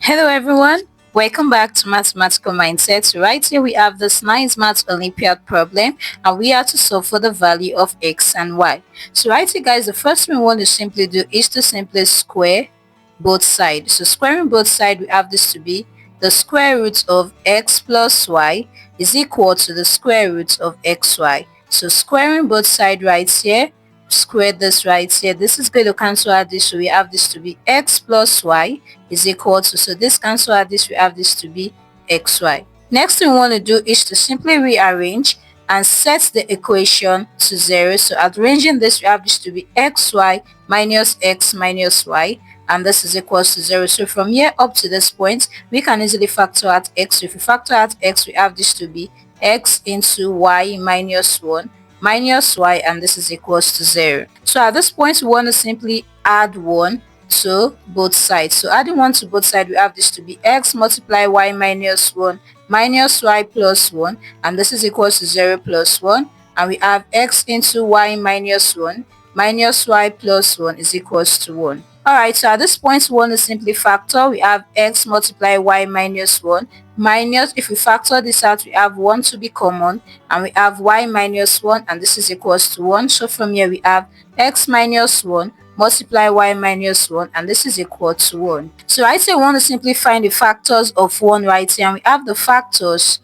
Hello everyone, welcome back to Mathematical Mindset. So right here we have this nice Math Olympiad problem and we are to solve for the value of x and y. So right here guys, the first thing we want to simply do is to simply square both sides. So squaring both sides, we have this to be the square root of x plus y is equal to the square root of xy. So squaring both sides right here, square this right here. This is going to cancel out this, so we have this to be x plus y is equal to, so this cancel out this, we have this to be xy. Next thing we want to do is to simply rearrange and set the equation to 0. So arranging this, we have this to be xy minus x minus y, and this is equals to 0. So from here up to this point, we can easily factor out x. So if we factor out x, we have this to be x into y minus 1 minus y, and this is equals to 0. So at this point, we want to simply add 1 to both sides. So adding 1 to both sides, we have this to be x multiply y minus 1 minus y plus 1, and this is equals to 0 plus 1, and we have x into y minus 1 minus y plus 1 is equals to 1. Alright, so at this point we want to simply factor. We have x multiply y minus 1 minus, if we factor this out, we have 1 to be common, and we have y minus 1, and this is equals to 1. So from here we have x minus 1 multiply y minus 1, and this is equal to 1. So right here we want to simply find the factors of 1 right here, and we have the factors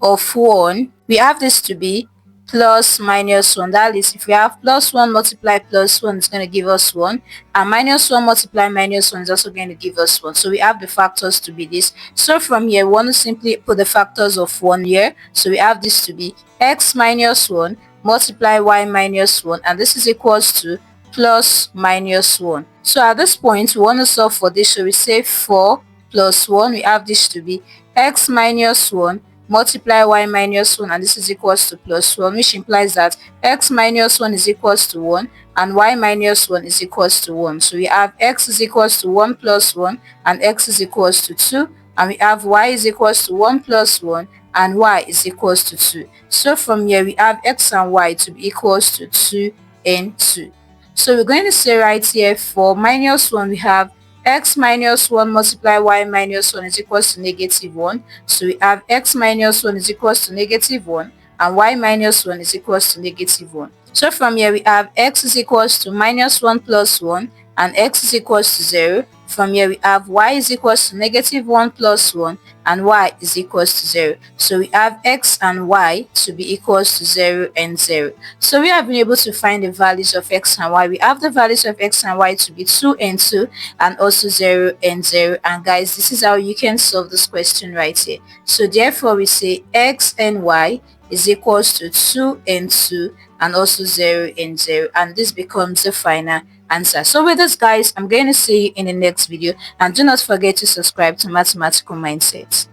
of 1. We have this to be plus minus 1. That is, if we have plus 1 multiply plus 1, it's going to give us 1, and minus 1 multiply minus 1 is also going to give us 1. So we have the factors to be this. So from here we want to simply put the factors of 1 here. So we have this to be x minus 1 multiply y minus 1, and this is equals to plus minus 1. So at this point we want to solve for this, so we say 4 plus 1, we have this to be x minus 1 multiply y minus 1, and this is equals to plus 1, which implies that x minus 1 is equals to 1 and y minus 1 is equals to 1. So we have x is equals to 1 plus 1 and x is equals to 2, and we have y is equals to 1 plus 1 and y is equals to 2. So from here we have x and y to be equals to 2 and 2. So we're going to say right here for minus 1, we have x minus 1 multiply y minus 1 is equals to negative 1. So we have x minus 1 is equals to negative 1 and y minus 1 is equals to negative 1. So from here we have x is equals to minus 1 plus 1 and x is equals to 0. From here we have y is equals to negative 1 plus 1 and y is equals to 0. So we have x and y to be equals to 0 and 0. So we have been able to find the values of x and y. We have the values of x and y to be 2 and 2 and also 0 and 0. And guys, this is how you can solve this question right here. So therefore we say x and y is equals to 2 and 2 and also 0 and 0, and this becomes the final answer. So with this guys, I'm going to see you in the next video, and do not forget to subscribe to Mathematical Mindset.